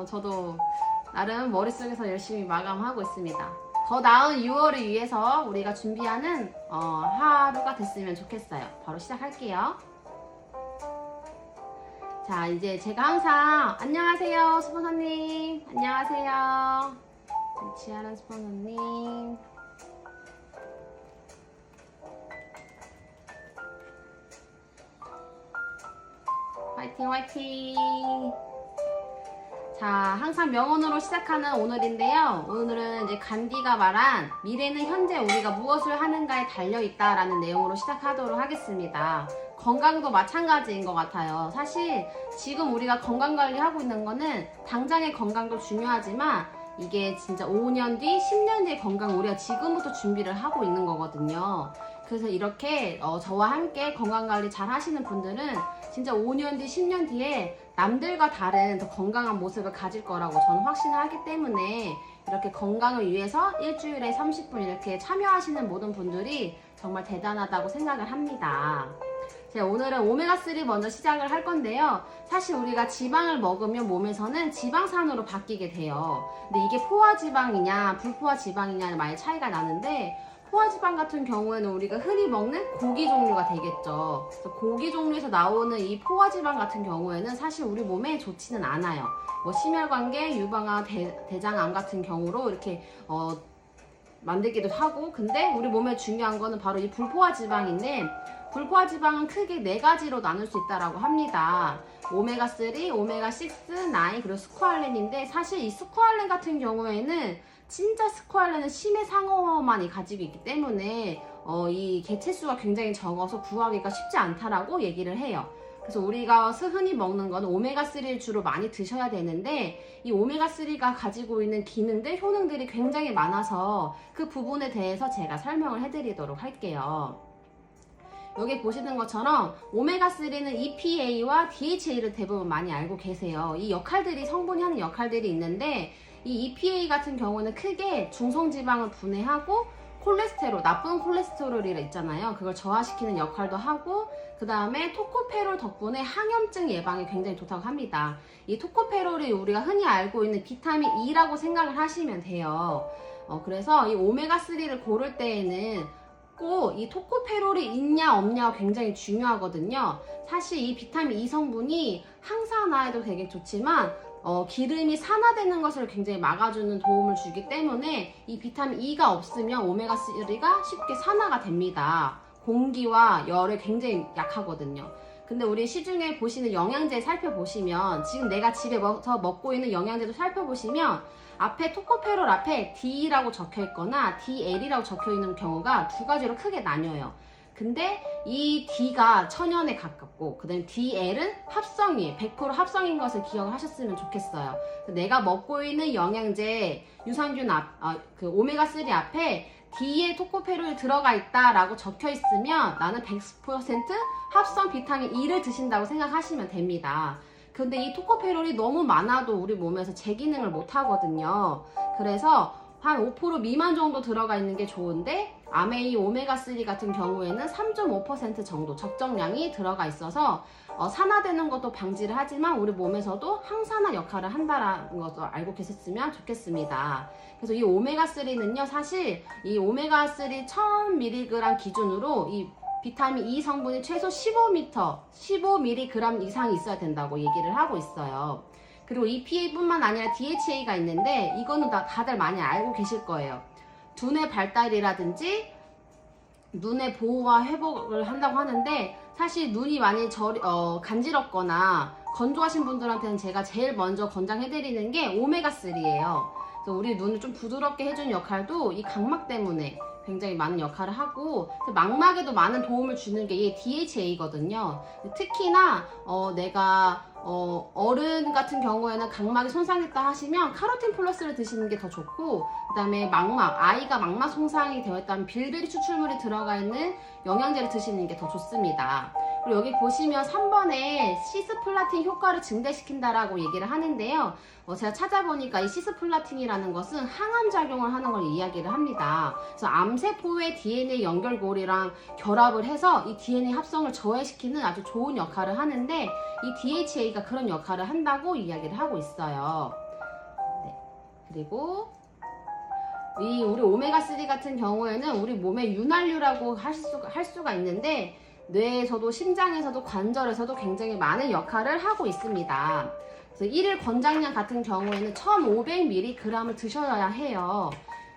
저도 나름 머릿속에서 열심히 마감하고 있습니다. 더 나은 6월을 위해서 우리가 준비하는 하루가 됐으면 좋겠어요. 바로 시작할게요. 자, 이제 제가 항상 안녕하세요 스포너님, 안녕하세요 지아란 스포너님. 화이팅 화이팅. 자, 항상 명언으로 시작하는 오늘인데요. 오늘은 이제 간디가 말한 미래는 현재 우리가 무엇을 하는가에 달려있다 라는 내용으로 시작하도록 하겠습니다. 건강도 마찬가지인 것 같아요. 사실 지금 우리가 건강관리 하고 있는 거는 당장의 건강도 중요하지만 이게 진짜 5년 뒤, 10년 뒤의 건강 우리가 지금부터 준비를 하고 있는 거거든요. 그래서 이렇게 저와 함께 건강관리 잘 하시는 분들은 진짜 5년 뒤, 10년 뒤에 남들과 다른 더 건강한 모습을 가질 거라고 저는 확신을 하기 때문에 이렇게 건강을 위해서 일주일에 30분 이렇게 참여하시는 모든 분들이 정말 대단하다고 생각을 합니다. 제가 오늘은 오메가3 먼저 시작을 할 건데요. 사실 우리가 지방을 먹으면 몸에서는 지방산으로 바뀌게 돼요. 근데 이게 포화지방이냐 불포화지방이냐는 많이 차이가 나는데, 포화지방 같은 경우에는 우리가 흔히 먹는 고기 종류가 되겠죠. 그래서 고기 종류에서 나오는 이 포화지방 같은 경우에는 사실 우리 몸에 좋지는 않아요. 뭐 심혈관계, 유방암, 대장암 같은 경우로 이렇게 만들기도 하고, 근데 우리 몸에 중요한 거는 바로 이 불포화지방인데, 불포화지방은 크게 4가지로 나눌 수 있다고 합니다. 오메가3, 오메가6, 9, 그리고 스쿠알렌인데, 사실 이 스쿠알렌 같은 경우에는 진짜 스쿠알렌은 심해 상어만이 가지고 있기 때문에 이 개체수가 굉장히 적어서 구하기가 쉽지 않다라고 얘기를 해요. 그래서 우리가 흔히 먹는 건 오메가3를 주로 많이 드셔야 되는데, 이 오메가3가 가지고 있는 기능들, 효능들이 굉장히 많아서 그 부분에 대해서 제가 설명을 해드리도록 할게요. 여기 보시는 것처럼 오메가3는 EPA와 DHA를 대부분 많이 알고 계세요. 이 역할들이, 성분이 하는 역할들이 있는데, 이 EPA 같은 경우는 크게 중성지방을 분해하고 콜레스테롤, 나쁜 콜레스테롤이 있잖아요. 그걸 저하시키는 역할도 하고, 그 다음에 토코페롤 덕분에 항염증 예방에 굉장히 좋다고 합니다. 이 토코페롤이 우리가 흔히 알고 있는 비타민 E라고 생각을 하시면 돼요. 그래서 이 오메가3를 고를 때에는 꼭 이 토코페롤이 있냐 없냐가 굉장히 중요하거든요. 사실 이 비타민 E 성분이 항산화에도 되게 좋지만 기름이 산화되는 것을 굉장히 막아주는 도움을 주기 때문에 이 비타민 E가 없으면 오메가3가 쉽게 산화가 됩니다. 공기와 열에 굉장히 약하거든요. 근데 우리 시중에 보시는 영양제 살펴보시면, 지금 내가 집에서 먹고 있는 영양제도 살펴보시면 앞에 토코페롤 앞에 D라고 적혀 있거나 DL이라고 적혀 있는 경우가 2가지로 크게 나뉘어요. 근데 이 D가 천연에 가깝고, 그 다음에 DL은 합성이에요. 100% 합성인 것을 기억을 하셨으면 좋겠어요. 내가 먹고 있는 영양제 유산균 그 오메가3 앞에 D에 토코페롤이 들어가 있다라고 적혀 있으면 나는 100% 합성 비타민 E를 드신다고 생각하시면 됩니다. 근데 이 토코페롤이 너무 많아도 우리 몸에서 제 기능을 못 하거든요. 그래서 한 5% 미만 정도 들어가 있는 게 좋은데, 아메이 오메가3 같은 경우에는 3.5% 정도 적정량이 들어가 있어서 산화되는 것도 방지를 하지만 우리 몸에서도 항산화 역할을 한다는 것을 알고 계셨으면 좋겠습니다. 그래서 이 오메가3는요, 사실 이 오메가3 1000mg 기준으로 이 비타민 E 성분이 최소 15mg 이상이 있어야 된다고 얘기를 하고 있어요. 그리고 EPA뿐만 아니라 DHA가 있는데, 이거는 다들 많이 알고 계실 거예요. 두뇌 발달이라든지 눈의 보호와 회복을 한다고 하는데, 사실 눈이 많이 간지럽거나 건조하신 분들한테는 제가 제일 먼저 권장해드리는 게 오메가3예요. 그래서 우리 눈을 좀 부드럽게 해주는 역할도 이 각막 때문에 굉장히 많은 역할을 하고, 망막에도 많은 도움을 주는 게 이 DHA거든요. 특히나 내가 어른 같은 경우에는 각막이 손상했다 하시면 카로틴 플러스를 드시는 게 더 좋고, 그 다음에 아이가 망막 손상이 되어 있다면 빌베리 추출물이 들어가 있는 영양제를 드시는 게 더 좋습니다. 그리고 여기 보시면 3번에 시스플라틴 효과를 증대시킨다라고 얘기를 하는데요. 제가 찾아보니까 이 시스플라틴이라는 것은 항암 작용을 하는 걸 이야기를 합니다. 그래서 암세포의 DNA 연결고리랑 결합을 해서 이 DNA 합성을 저해시키는 아주 좋은 역할을 하는데, 이 DHA가 그런 역할을 한다고 이야기를 하고 있어요. 그리고 우리 오메가3 같은 경우에는 우리 몸의 윤활유라고 할 수가 있는데 뇌에서도 심장에서도 관절에서도 굉장히 많은 역할을 하고 있습니다. 그래서 1일 권장량 같은 경우에는 1500mg을 드셔야 해요.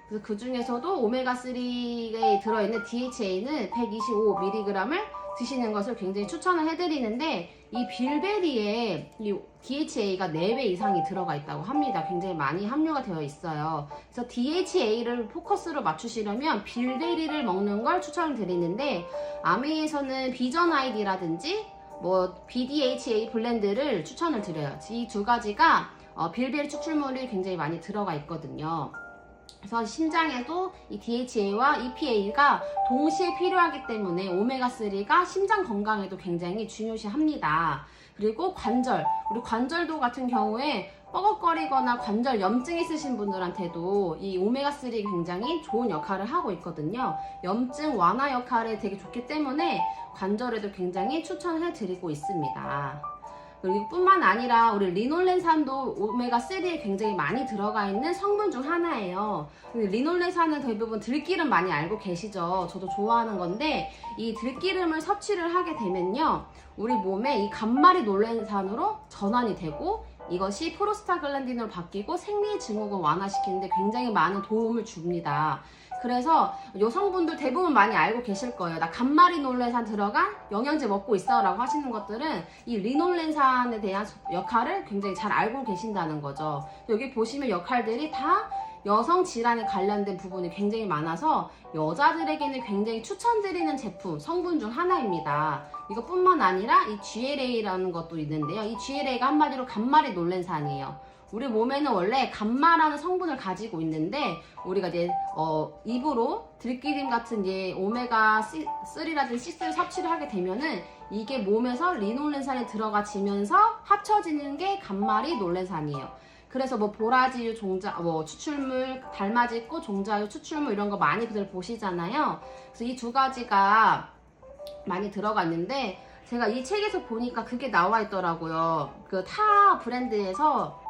그래서 그 중에서도 오메가3에 들어있는 DHA는 125mg을 드시는 것을 굉장히 추천을 해드리는데, 이 빌베리에 이 DHA가 4배 이상이 들어가 있다고 합니다. 굉장히 많이 함유가 되어 있어요. 그래서 DHA를 포커스로 맞추시려면 빌베리를 먹는 걸 추천을 드리는데, 아메이에서는 비전 아이디라든지 BDHA 블렌드를 추천을 드려요. 이 두 가지가 빌베리 추출물이 굉장히 많이 들어가 있거든요. 그래서 심장에도 이 DHA와 EPA가 동시에 필요하기 때문에 오메가3가 심장 건강에도 굉장히 중요시합니다. 그리고 우리 관절도 같은 경우에 뻐걱거리거나 관절 염증 있으신 분들한테도 이 오메가3 굉장히 좋은 역할을 하고 있거든요. 염증 완화 역할에 되게 좋기 때문에 관절에도 굉장히 추천해 드리고 있습니다. 그리고 뿐만 아니라 우리 리놀렌산도 오메가3에 굉장히 많이 들어가 있는 성분 중 하나예요. 리놀렌산은 대부분 들기름 많이 알고 계시죠? 저도 좋아하는 건데, 이 들기름을 섭취를 하게 되면요, 우리 몸에 이 감마리놀렌산으로 전환이 되고 이것이 프로스타글란딘으로 바뀌고 생리 증후군 완화시키는데 굉장히 많은 도움을 줍니다. 그래서 여성분들 대부분 많이 알고 계실 거예요. 나 감마리놀렌산 들어간 영양제 먹고 있어 라고 하시는 것들은 이 리놀렌산에 대한 역할을 굉장히 잘 알고 계신다는 거죠. 여기 보시면 역할들이 다 여성 질환에 관련된 부분이 굉장히 많아서 여자들에게는 굉장히 추천드리는 제품, 성분 중 하나입니다. 이것뿐만 아니라 이 GLA라는 것도 있는데요. 이 GLA가 한마디로 감마리놀렌산이에요. 우리 몸에는 원래 감마라는 성분을 가지고 있는데, 우리가 이제 입으로 들기름 같은 오메가3라든지 C3를 섭취를 하게 되면은 이게 몸에서 리놀렌산이 들어가지면서 합쳐지는 게 감마리놀렌산이에요. 그래서 보라지유 추출물, 달맞이꽃 종자유 추출물 이런 거 많이들 보시잖아요. 그래서 이 두 가지가 많이 들어가 있는데, 제가 이 책에서 보니까 그게 나와 있더라고요. 그 타 브랜드에서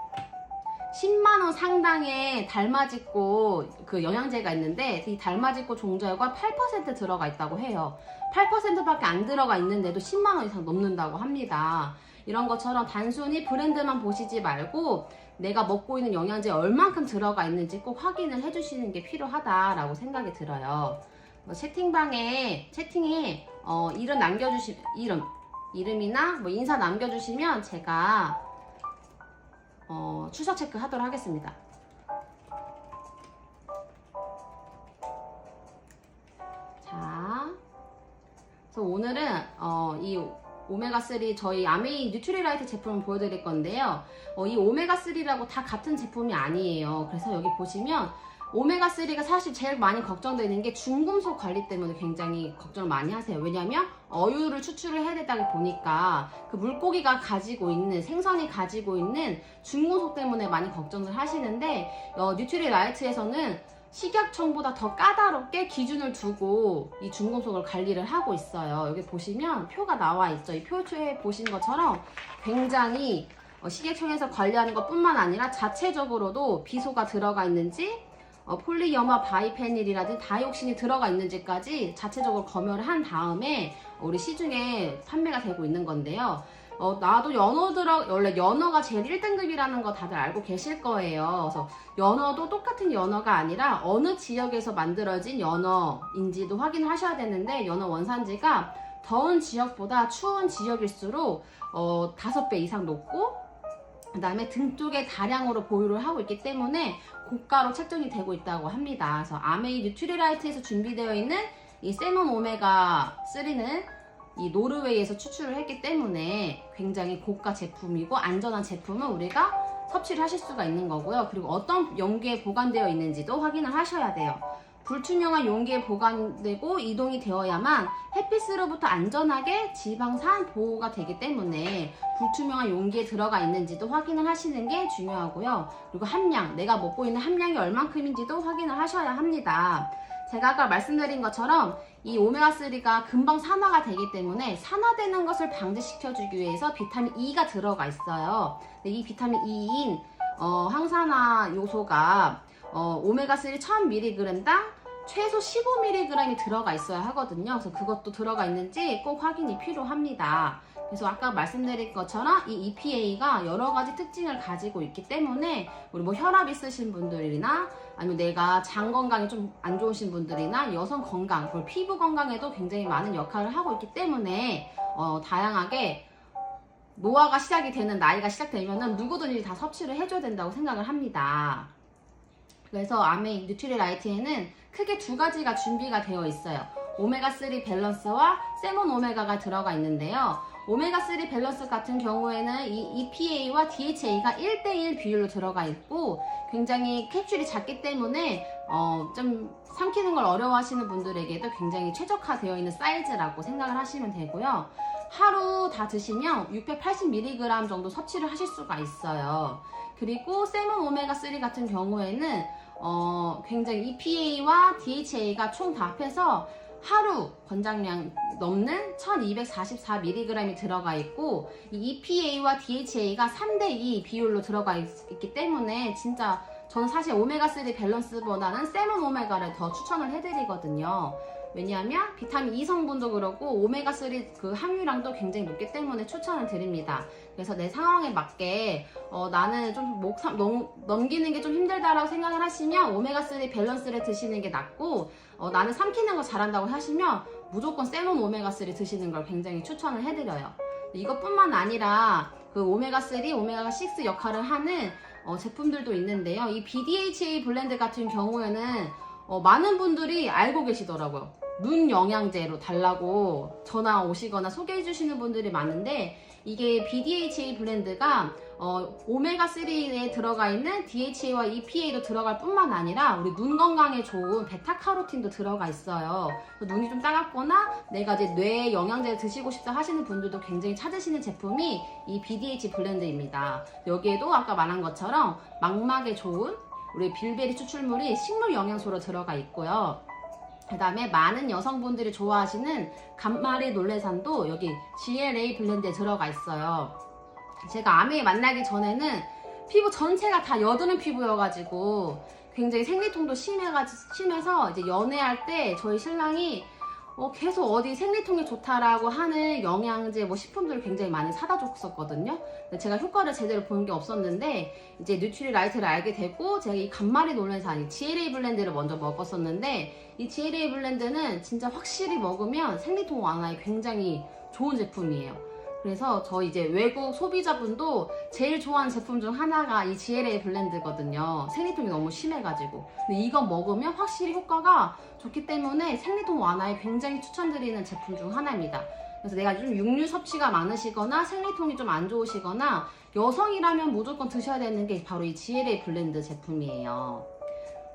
10만원 상당의 달맞이꽃 그 영양제가 있는데, 이 달맞이꽃 종자유가 8% 들어가 있다고 해요. 8%밖에 안 들어가 있는데도 10만원 이상 넘는다고 합니다. 이런 것처럼 단순히 브랜드만 보시지 말고 내가 먹고 있는 영양제에 얼만큼 들어가 있는지 꼭 확인을 해주시는 게 필요하다라고 생각이 들어요. 채팅에 이름이나 인사 남겨주시면 제가 출석 체크 하도록 하겠습니다. 자, 그래서 오늘은 이 오메가3 저희 아메이 뉴트리라이트 제품을 보여드릴 건데요. 이 오메가3라고 다 같은 제품이 아니에요. 그래서 여기 보시면 오메가3가 사실 제일 많이 걱정되는 게 중금속 관리 때문에 굉장히 걱정을 많이 하세요. 왜냐하면 어유를 추출을 해야 되다 보니까 그 물고기가 가지고 있는, 생선이 가지고 있는 중금속 때문에 많이 걱정을 하시는데, 뉴트리라이트에서는 식약청보다 더 까다롭게 기준을 두고 이 중금속을 관리를 하고 있어요. 여기 보시면 표가 나와 있죠. 이 표에 보신 것처럼 굉장히 식약청에서 관리하는 것 뿐만 아니라 자체적으로도 비소가 들어가 있는지, 폴리염화 바이페닐이라든지 다이옥신이 들어가 있는지까지 자체적으로 검열을 한 다음에 우리 시중에 판매가 되고 있는 건데요. 나도 원래 연어가 제일 1등급이라는 거 다들 알고 계실 거예요. 그래서 연어도 똑같은 연어가 아니라 어느 지역에서 만들어진 연어인지도 확인하셔야 되는데, 연어 원산지가 더운 지역보다 추운 지역일수록 5배 이상 높고, 그 다음에 등 쪽에 다량으로 보유를 하고 있기 때문에 고가로 책정이 되고 있다고 합니다. 그래서 아메이 뉴트리라이트에서 준비되어 있는 이 세몬 오메가3는 이 노르웨이에서 추출을 했기 때문에 굉장히 고가 제품이고 안전한 제품을 우리가 섭취를 하실 수가 있는 거고요. 그리고 어떤 용기에 보관되어 있는지도 확인을 하셔야 돼요. 불투명한 용기에 보관되고 이동이 되어야만 햇빛으로부터 안전하게 지방산 보호가 되기 때문에 불투명한 용기에 들어가 있는지도 확인을 하시는 게 중요하고요. 그리고 함량, 내가 먹고 있는 함량이 얼만큼인지도 확인을 하셔야 합니다. 제가 아까 말씀드린 것처럼 이 오메가3가 금방 산화가 되기 때문에 산화되는 것을 방지시켜주기 위해서 비타민 E가 들어가 있어요. 근데 이 비타민 E인 항산화 요소가 오메가3 1000mg당 최소 15mg이 들어가 있어야 하거든요. 그래서 그것도 들어가 있는지 꼭 확인이 필요합니다. 그래서 아까 말씀드린 것처럼 이 EPA가 여러 가지 특징을 가지고 있기 때문에 우리 뭐 혈압 있으신 분들이나 아니면 내가 장 건강이 좀 안 좋으신 분들이나 여성 건강, 그리고 피부 건강에도 굉장히 많은 역할을 하고 있기 때문에 다양하게 노화가 시작이 되는 나이가 시작되면은 누구든지 다 섭취를 해줘야 된다고 생각을 합니다. 그래서 아메 뉴트리라이트에는 크게 두 가지가 준비가 되어 있어요. 오메가3 밸런스와 세몬 오메가가 들어가 있는데요. 오메가3 밸런스 같은 경우에는 이 EPA와 DHA가 1대1 비율로 들어가 있고 굉장히 캡슐이 작기 때문에 좀 삼키는 걸 어려워하시는 분들에게도 굉장히 최적화되어 있는 사이즈라고 생각을 하시면 되고요. 하루 다 드시면 680mg 정도 섭취를 하실 수가 있어요. 그리고 세몬 오메가3 같은 경우에는 굉장히 EPA와 DHA가 총 다 합해서 하루 권장량 넘는 1244mg이 들어가 있고 이 EPA와 DHA가 3대2 비율로 들어가 있기 때문에 진짜 저는 사실 오메가3 밸런스보다는 세몬 오메가를 더 추천을 해드리거든요. 왜냐하면 비타민 E 성분도 그렇고 오메가3 그 함유량도 굉장히 높기 때문에 추천을 드립니다. 그래서 내 상황에 맞게 나는 좀 넘기는 게 좀 힘들다라고 생각을 하시면 오메가3 밸런스를 드시는 게 낫고 나는 삼키는 거 잘한다고 하시면 무조건 세몬 오메가3 드시는 걸 굉장히 추천을 해드려요. 이것뿐만 아니라 그 오메가3, 오메가6 역할을 하는 제품들도 있는데요. 이 BDHA 블렌드 같은 경우에는 많은 분들이 알고 계시더라고요. 눈 영양제로 달라고 전화 오시거나 소개해 주시는 분들이 많은데 이게 BDHA 블렌드가 오메가3에 들어가 있는 DHA와 EPA도 들어갈 뿐만 아니라 우리 눈 건강에 좋은 베타카로틴도 들어가 있어요. 눈이 좀 따갑거나 내가 이제 뇌 영양제를 드시고 싶다 하시는 분들도 굉장히 찾으시는 제품이 이 BDHA 블렌드입니다. 여기에도 아까 말한 것처럼 망막에 좋은 우리 빌베리 추출물이 식물 영양소로 들어가 있고요. 그 다음에 많은 여성분들이 좋아하시는 감마리 놀래산도 여기 GLA 블렌드에 들어가 있어요. 제가 아메 만나기 전에는 피부 전체가 다 여드름 피부여가지고 굉장히 생리통도 심해서 이제 연애할 때 저희 신랑이 계속 어디 생리통이 좋다라고 하는 영양제 뭐 식품들을 굉장히 많이 사다 줬었거든요. 근데 제가 효과를 제대로 본 게 없었는데 이제 뉴트리라이트를 알게 되고 제가 이 간마리 놀랜산 이 GLA 블렌드를 먼저 먹었었는데 이 GLA 블렌드는 진짜 확실히 먹으면 생리통 완화에 굉장히 좋은 제품이에요. 그래서 저 이제 외국 소비자분도 제일 좋아하는 제품 중 하나가 이 GLA 블렌드거든요. 생리통이 너무 심해가지고. 근데 이거 먹으면 확실히 효과가 좋기 때문에 생리통 완화에 굉장히 추천드리는 제품 중 하나입니다. 그래서 내가 좀 육류 섭취가 많으시거나 생리통이 좀 안 좋으시거나 여성이라면 무조건 드셔야 되는 게 바로 이 GLA 블렌드 제품이에요.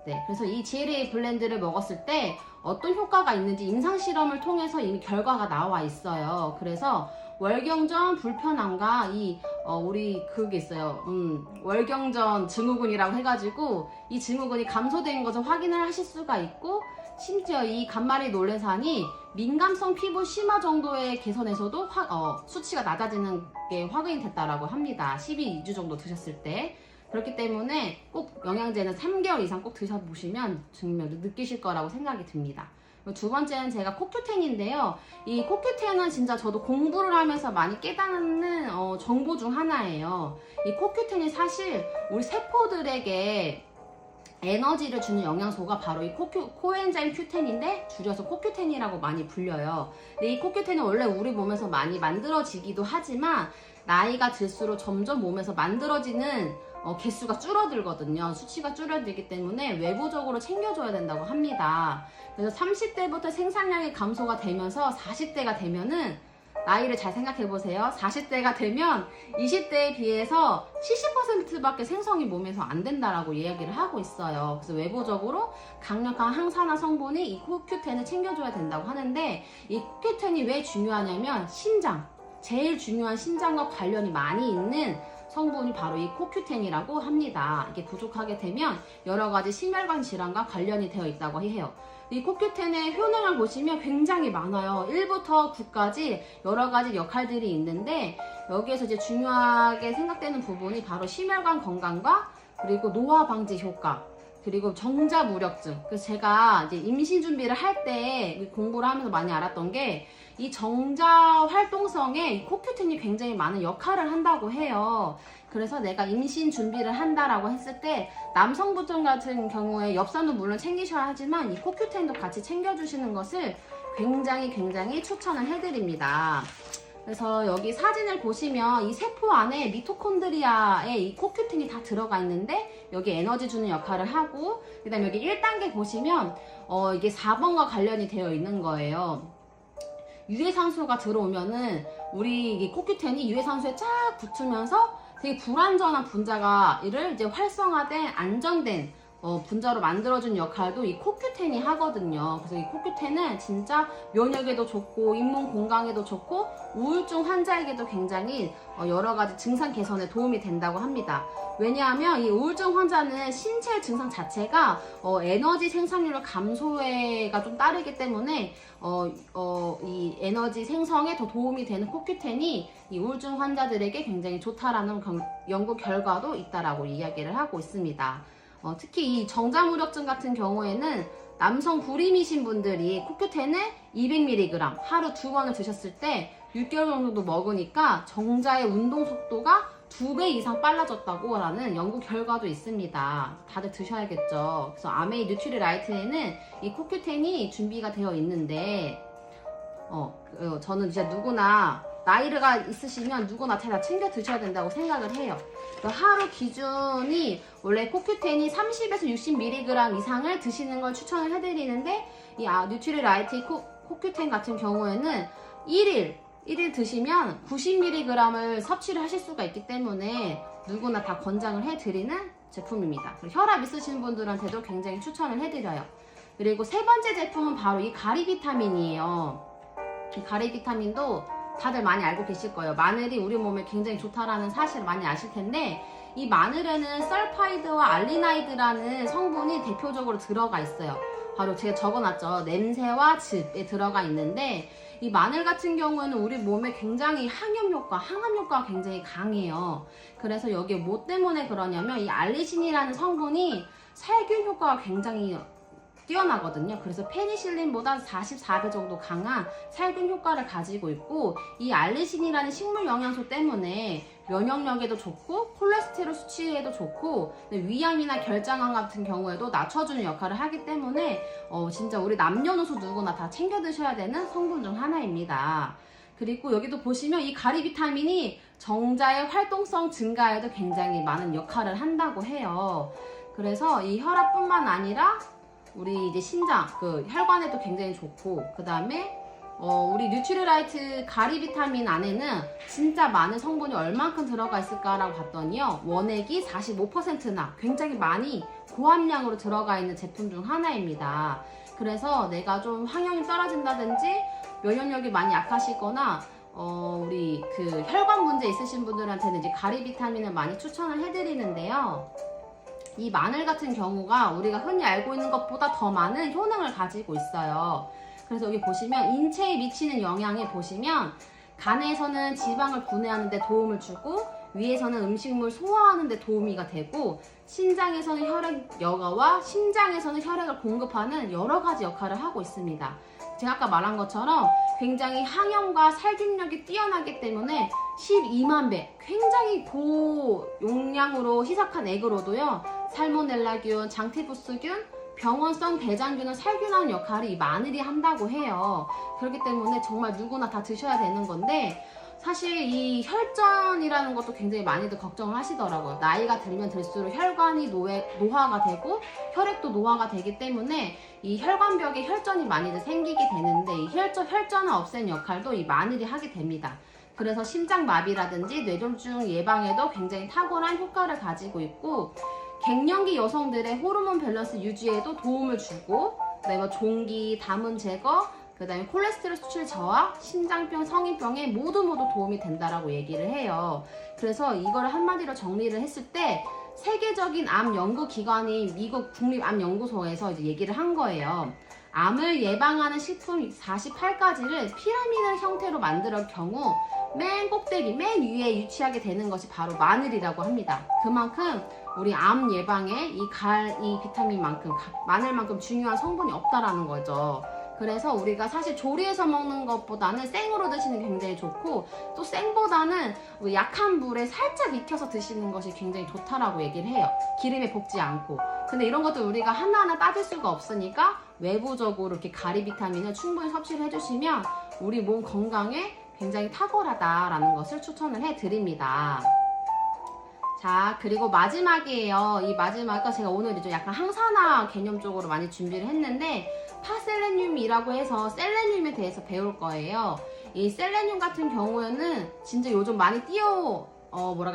네, 그래서 이 GLA 블렌드를 먹었을 때 어떤 효과가 있는지 임상실험을 통해서 이미 결과가 나와 있어요. 그래서 월경전 불편함과 우리 그게 있어요. 월경전 증후군이라고 해가지고 이 증후군이 감소된 것을 확인을 하실 수가 있고 심지어 이 간마리 놀래산이 민감성 피부 심화 정도의 개선에서도 수치가 낮아지는 게 확인이 됐다라고 합니다. 12주 정도 드셨을 때. 그렇기 때문에 꼭 영양제는 3개월 이상 꼭 드셔보시면 정말 느끼실 거라고 생각이 듭니다. 두 번째는 제가 코큐텐인데요. 이 코큐텐은 진짜 저도 공부를 하면서 많이 깨닫는 정보 중 하나예요. 이 코큐텐이 사실 우리 세포들에게 에너지를 주는 영양소가 바로 이 코엔자임 Q10인데 줄여서 코큐텐이라고 많이 불려요. 근데 이 코큐텐은 원래 우리 몸에서 많이 만들어지기도 하지만 나이가 들수록 점점 몸에서 만들어지는 개수가 줄어들거든요. 수치가 줄어들기 때문에 외부적으로 챙겨줘야 된다고 합니다. 그래서 30대부터 생산량이 감소가 되면서 40대가 되면은 나이를 잘 생각해 보세요. 40대가 되면 20대에 비해서 70%밖에 생성이 몸에서 안 된다라고 이야기를 하고 있어요. 그래서 외부적으로 강력한 항산화 성분이 이 코큐텐을 챙겨줘야 된다고 하는데 이 코큐텐이 왜 중요하냐면 제일 중요한 심장과 관련이 많이 있는 성분이 바로 이 코큐텐이라고 합니다. 이게 부족하게 되면 여러 가지 심혈관 질환과 관련이 되어 있다고 해요. 이 CoQ10의 효능을 보시면 굉장히 많아요. 1부터 9까지 여러 가지 역할들이 있는데 여기에서 이제 중요하게 생각되는 부분이 바로 심혈관 건강과 그리고 노화 방지 효과, 그리고 정자 무력증. 그래서 제가 이제 임신 준비를 할 때 공부를 하면서 많이 알았던 게 이 정자 활동성에 이 CoQ10이 굉장히 많은 역할을 한다고 해요. 그래서 내가 임신 준비를 한다라고 했을 때 남성분 같은 경우에 엽산도 물론 챙기셔야 하지만 이 CoQ10도 같이 챙겨주시는 것을 굉장히 추천을 해드립니다. 그래서 여기 사진을 보시면 이 세포 안에 미토콘드리아에 이 CoQ10이 다 들어가 있는데 여기 에너지 주는 역할을 하고, 그 다음에 여기 1단계 보시면 이게 4번과 관련이 되어 있는 거예요. 유해산소가 들어오면은 우리 이 CoQ10이 유해산소에 쫙 붙으면서 되게 불완전한 분자가를 이제 활성화된 안전된 분자로 만들어준 역할도 이 CoQ10이 하거든요. 그래서 이 CoQ10은 진짜 면역에도 좋고 잇몸 건강에도 좋고 우울증 환자에게도 굉장히 여러 가지 증상 개선에 도움이 된다고 합니다. 왜냐하면 이 우울증 환자는 신체 증상 자체가 에너지 생산율 감소가 좀 따르기 때문에 이 에너지 생성에 더 도움이 되는 CoQ10이 이 우울증 환자들에게 굉장히 좋다라는 연구 결과도 있다라고 이야기를 하고 있습니다. 특히 이 정자무력증 같은 경우에는 남성 불임이신 분들이 CoQ10을 200mg 하루 2번을 드셨을 때 6개월 정도 먹으니까 정자의 운동 속도가 2배 이상 빨라졌다고 라는 연구 결과도 있습니다. 다들 드셔야겠죠. 그래서 아메이 뉴트리라이트에는 이 CoQ10이 준비가 되어 있는데 저는 진짜 누구나 나이가 있으시면 누구나 다 챙겨 드셔야 된다고 생각을 해요. 하루 기준이 원래 CoQ10이 30에서 60mg 이상을 드시는 걸 추천을 해드리는데 이 뉴트리라이트 CoQ10 같은 경우에는 1일 드시면 90mg을 섭취를 하실 수가 있기 때문에 누구나 다 권장을 해드리는 제품입니다. 그리고 혈압 있으신 분들한테도 굉장히 추천을 해드려요. 그리고 세 번째 제품은 바로 이 가리비타민이에요. 이 가리비타민도 다들 많이 알고 계실 거예요. 마늘이 우리 몸에 굉장히 좋다라는 사실을 많이 아실 텐데 이 마늘에는 설파이드와 알리나이드라는 성분이 대표적으로 들어가 있어요. 바로 제가 적어놨죠. 냄새와 즙에 들어가 있는데 이 마늘 같은 경우에는 우리 몸에 굉장히 항염 효과가 굉장히 강해요. 그래서 여기 뭐 때문에 그러냐면 이 알리신이라는 성분이 살균 효과가 굉장히 뛰어나거든요. 그래서 페니실린보다 44배 정도 강한 살균 효과를 가지고 있고 이 알리신이라는 식물 영양소 때문에 면역력에도 좋고 콜레스테롤 수치에도 좋고 위암이나 결장암 같은 경우에도 낮춰주는 역할을 하기 때문에 진짜 우리 남녀노소 누구나 다 챙겨 드셔야 되는 성분 중 하나입니다. 그리고 여기도 보시면 이 가리비타민이 정자의 활동성 증가에도 굉장히 많은 역할을 한다고 해요. 그래서 이 혈압뿐만 아니라 우리 이제 신장, 혈관에도 굉장히 좋고, 그 다음에 우리 뉴트리라이트 가리비타민 안에는 진짜 많은 성분이 얼만큼 들어가 있을까라고 봤더니요, 원액이 45%나 굉장히 많이 고함량으로 들어가 있는 제품 중 하나입니다. 그래서 내가 좀 항염이 떨어진다든지 면역력이 많이 약하시거나 우리 혈관 문제 있으신 분들한테는 이제 가리비타민을 많이 추천을 해드리는데요. 이 마늘 같은 경우가 우리가 흔히 알고 있는 것보다 더 많은 효능을 가지고 있어요. 그래서 여기 보시면 인체에 미치는 영향에 보시면 간에서는 지방을 분해하는 데 도움을 주고 위에서는 음식물 소화하는 데 도움이 되고 신장에서는 혈액 여과와 심장에서는 혈액을 공급하는 여러 가지 역할을 하고 있습니다. 제가 아까 말한 것처럼 굉장히 항염과 살균력이 뛰어나기 때문에 12만 배 굉장히 고용량으로 희석한 액으로도요 살모넬라균, 장티푸스균, 병원성 대장균을 살균하는 역할을 이 마늘이 한다고 해요. 그렇기 때문에 정말 누구나 다 드셔야 되는 건데 사실 이 혈전이라는 것도 굉장히 많이들 걱정을 하시더라고요. 나이가 들면 들수록 혈관이 노화가 되고 혈액도 노화가 되기 때문에 이 혈관벽에 혈전이 많이들 생기게 되는데 이 혈전을 없애는 역할도 이 마늘이 하게 됩니다. 그래서 심장마비라든지 뇌졸중 예방에도 굉장히 탁월한 효과를 가지고 있고 갱년기 여성들의 호르몬 밸런스 유지에도 도움을 주고 그다음에 종기, 담은 제거, 그 다음에 콜레스테롤 수치 저하, 심장병, 성인병에 모두 도움이 된다라고 얘기를 해요. 그래서 이걸 한마디로 정리를 했을 때 세계적인 암 연구 기관인 미국 국립암연구소에서 이제 얘기를 한 거예요. 암을 예방하는 식품 48가지를 피라미드 형태로 만들 경우 맨 꼭대기, 맨 위에 위치하게 되는 것이 바로 마늘이라고 합니다. 그만큼 우리 암 예방에 이 비타민만큼, 마늘만큼 중요한 성분이 없다라는 거죠. 그래서 우리가 사실 조리해서 먹는 것보다는 생으로 드시는 게 굉장히 좋고, 또 생보다는 약한 불에 살짝 익혀서 드시는 것이 굉장히 좋다라고 얘기를 해요. 기름에 볶지 않고. 근데 이런 것들 우리가 하나하나 따질 수가 없으니까 외부적으로 이렇게 가리 비타민을 충분히 섭취를 해주시면 우리 몸 건강에 굉장히 탁월하다라는 것을 추천을 해드립니다. 자, 그리고 마지막이에요. 이 마지막은 제가 오늘 좀 약간 항산화 개념 쪽으로 많이 준비를 했는데, 파셀레늄이라고 해서 셀레늄에 대해서 배울 거예요. 이 셀레늄 같은 경우에는 진짜 요즘 많이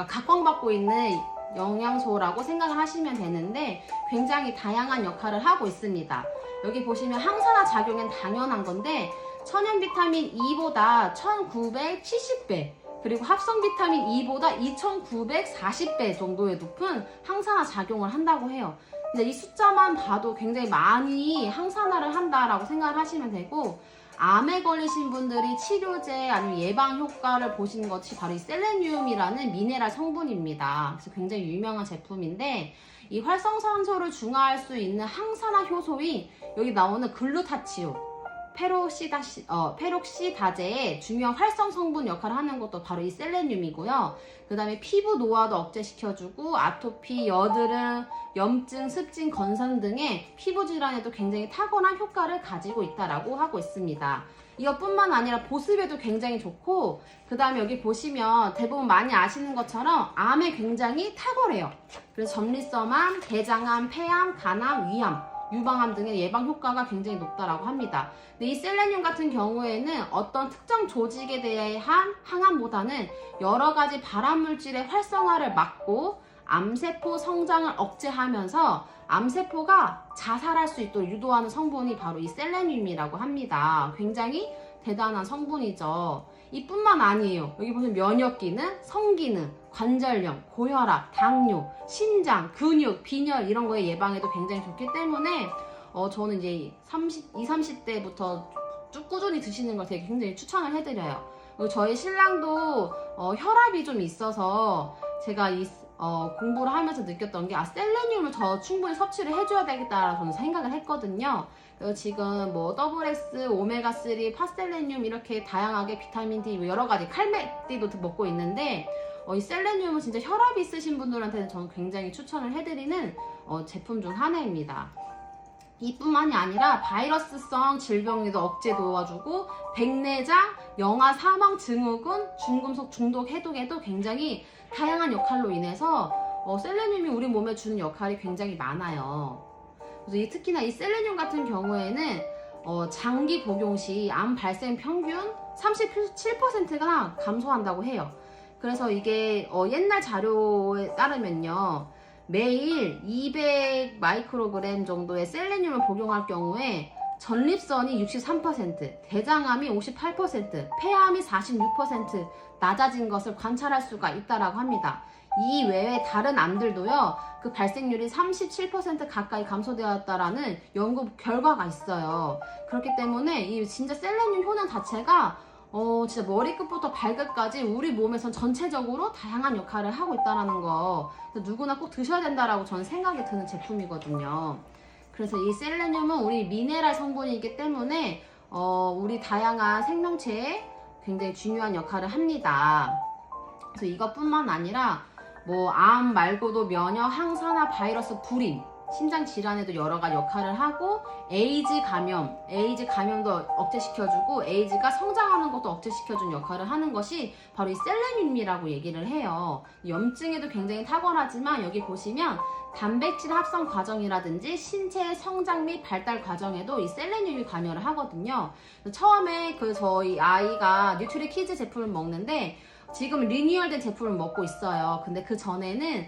각광받고 있는 영양소라고 생각을 하시면 되는데, 굉장히 다양한 역할을 하고 있습니다. 여기 보시면 항산화 작용은 당연한 건데, 천연 비타민 E보다 1970배, 그리고 합성 비타민 E보다 2940배 정도의 높은 항산화 작용을 한다고 해요. 근데 이 숫자만 봐도 굉장히 많이 항산화를 한다라고 생각을 하시면 되고, 암에 걸리신 분들이 치료제 아니면 예방 효과를 보시는 것이 바로 이 셀레늄이라는 미네랄 성분입니다. 그래서 굉장히 유명한 제품인데, 이 활성산소를 중화할 수 있는 항산화 효소인 여기 나오는 글루타치온, 페록시다제의 중요한 활성 성분 역할을 하는 것도 바로 이 셀레늄이고요. 그 다음에 피부 노화도 억제시켜주고, 아토피, 여드름, 염증, 습진, 건선 등의 피부 질환에도 굉장히 탁월한 효과를 가지고 있다라고 하고 있습니다. 이것뿐만 아니라 보습에도 굉장히 좋고, 그 다음에 여기 보시면 대부분 많이 아시는 것처럼 암에 굉장히 탁월해요. 그래서 전립선암, 대장암, 폐암, 간암, 위암, 유방암 등의 예방 효과가 굉장히 높다라고 합니다. 근데 이 셀레늄 같은 경우에는 어떤 특정 조직에 대한 항암보다는 여러 가지 발암물질의 활성화를 막고 암세포 성장을 억제하면서 암세포가 자살할 수 있도록 유도하는 성분이 바로 이 셀레늄이라고 합니다. 굉장히 대단한 성분이죠. 이뿐만 아니에요. 여기 보시면 면역 기능, 성기능, 관절염, 고혈압, 당뇨, 신장, 근육, 빈혈 이런 거에 예방에도 굉장히 좋기 때문에 저는 이제 30대부터 쭉 꾸준히 드시는 걸 되게 굉장히 추천을 해드려요. 그리고 저희 신랑도 혈압이 좀 있어서 제가 공부를 하면서 느꼈던 게 셀레늄을 더 충분히 섭취를 해줘야 되겠다라고 저는 생각을 했거든요. 그래서 지금 WS, 오메가3, 파셀레늄 이렇게 다양하게 비타민 D, 여러 가지 칼슘도 먹고 있는데, 이 셀레늄은 진짜 혈압이 있으신 분들한테는 저는 굉장히 추천을 해드리는 제품 중 하나입니다. 이뿐만이 아니라 바이러스성 질병에도 억제 도와주고, 백내장, 영아 사망 증후군, 중금속 중독 해독에도 굉장히 다양한 역할로 인해서 셀레늄이 우리 몸에 주는 역할이 굉장히 많아요. 그래서 특히나 이 셀레늄 같은 경우에는 장기 복용 시 암 발생 평균 37%가 감소한다고 해요. 그래서 이게 옛날 자료에 따르면요, 매일 200 마이크로그램 정도의 셀레늄을 복용할 경우에 전립선이 63%, 대장암이 58%, 폐암이 46% 낮아진 것을 관찰할 수가 있다라고 합니다. 이 외에 다른 암들도요, 그 발생률이 37% 가까이 감소되었다라는 연구 결과가 있어요. 그렇기 때문에 이 진짜 셀레늄 효능 자체가 진짜 머리끝부터 발끝까지 우리 몸에선 전체적으로 다양한 역할을 하고 있다는 거, 누구나 꼭 드셔야 된다라고 저는 생각이 드는 제품이거든요. 그래서 이 셀레늄은 우리 미네랄 성분이기 때문에 우리 다양한 생명체에 굉장히 중요한 역할을 합니다. 그래서 이것뿐만 아니라 암 말고도 면역, 항산화, 바이러스, 불임, 심장 질환에도 여러 가지 역할을 하고, 에이즈 감염도 억제시켜주고, 에이즈가 성장하는 것도 억제시켜주는 역할을 하는 것이 바로 이 셀레늄이라고 얘기를 해요. 염증에도 굉장히 탁월하지만 여기 보시면 단백질 합성 과정이라든지 신체의 성장 및 발달 과정에도 이 셀레늄이 관여를 하거든요. 처음에 저희 아이가 뉴트리 키즈 제품을 먹는데 지금 리뉴얼된 제품을 먹고 있어요. 근데 그 전에는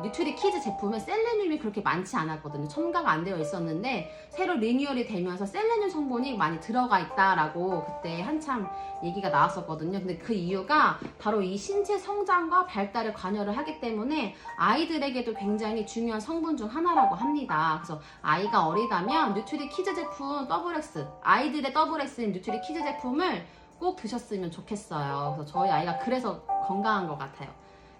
뉴트리 키즈 제품에 셀레늄이 그렇게 많지 않았거든요. 첨가가 안 되어 있었는데 새로 리뉴얼이 되면서 셀레늄 성분이 많이 들어가 있다라고 그때 한참 얘기가 나왔었거든요. 근데 그 이유가 바로 이 신체 성장과 발달에 관여를 하기 때문에 아이들에게도 굉장히 중요한 성분 중 하나라고 합니다. 그래서 아이가 어리다면 뉴트리 키즈 제품 더블X, 아이들의 더블X인 뉴트리 키즈 제품을 꼭 드셨으면 좋겠어요. 그래서 저희 아이가 그래서 건강한 것 같아요.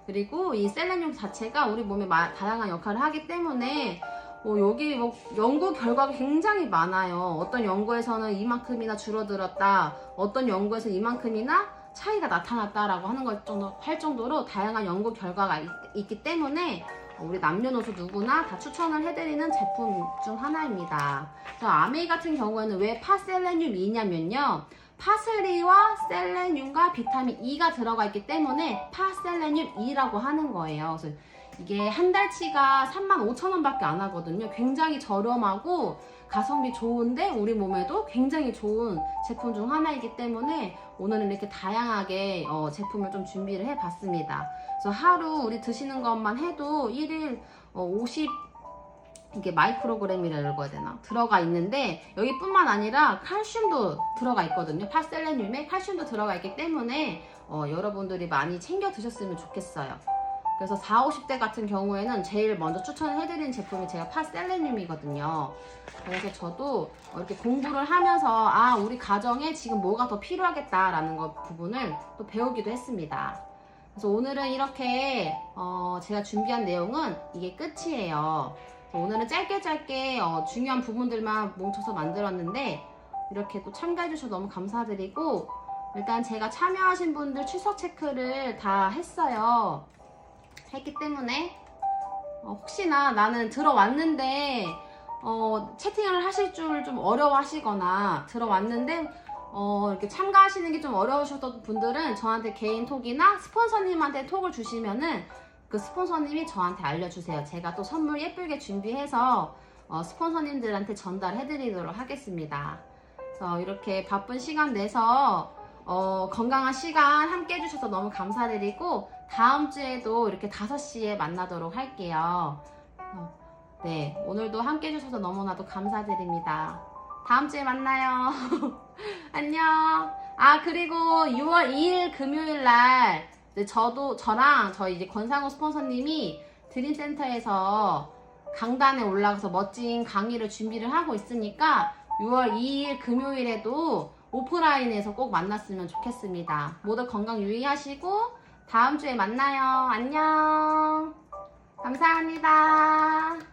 그리고 이 셀레늄 자체가 우리 몸에 다양한 역할을 하기 때문에 여기 연구 결과가 굉장히 많아요. 어떤 연구에서는 이만큼이나 줄어들었다, 어떤 연구에서는 이만큼이나 차이가 나타났다라고 하는 걸 할 정도로 다양한 연구 결과가 있기 때문에 우리 남녀노소 누구나 다 추천을 해드리는 제품 중 하나입니다. 그래서 아메이 같은 경우에는 왜 파셀레늄이냐면요, 파슬리와 셀레늄과 비타민 E가 들어가 있기 때문에 파셀레늄 E라고 하는 거예요. 그래서 이게 한 달치가 35,000원 밖에 안 하거든요. 굉장히 저렴하고 가성비 좋은데 우리 몸에도 굉장히 좋은 제품 중 하나이기 때문에 오늘은 이렇게 다양하게 제품을 좀 준비를 해봤습니다. 그래서 하루 우리 드시는 것만 해도 1일 50 이게 마이크로그램이라고 해야 되나? 들어가 있는데 여기뿐만 아니라 칼슘도 들어가 있거든요. 파셀레늄에 칼슘도 들어가 있기 때문에 여러분들이 많이 챙겨 드셨으면 좋겠어요. 그래서 40, 50대 같은 경우에는 제일 먼저 추천을 해드리는 제품이 제가 파셀레늄이거든요. 그래서 저도 이렇게 공부를 하면서 우리 가정에 지금 뭐가 더 필요하겠다라는 부분을 또 배우기도 했습니다. 그래서 오늘은 이렇게 제가 준비한 내용은 이게 끝이에요. 오늘은 짧게 중요한 부분들만 뭉쳐서 만들었는데 이렇게 또 참가해 주셔서 너무 감사드리고, 일단 제가 참여하신 분들 출석 체크를 다 했기 때문에 혹시나 나는 들어왔는데 채팅을 하실 줄 좀 어려워하시거나 들어왔는데 이렇게 참가하시는 게 좀 어려우셨던 분들은 저한테 개인 톡이나 스폰서님한테 톡을 주시면은 그 스폰서님이 저한테 알려주세요. 제가 또 선물 예쁘게 준비해서 스폰서님들한테 전달해드리도록 하겠습니다. 그래서 이렇게 바쁜 시간 내서 건강한 시간 함께 해주셔서 너무 감사드리고, 다음 주에도 이렇게 5시에 만나도록 할게요. 네, 오늘도 함께 해주셔서 너무나도 감사드립니다. 다음 주에 만나요. 안녕. 그리고 6월 2일 금요일 날 저랑 저희 이제 권상우 스폰서님이 드림센터에서 강단에 올라가서 멋진 강의를 준비를 하고 있으니까 6월 2일 금요일에도 오프라인에서 꼭 만났으면 좋겠습니다. 모두 건강 유의하시고 다음 주에 만나요. 안녕. 감사합니다.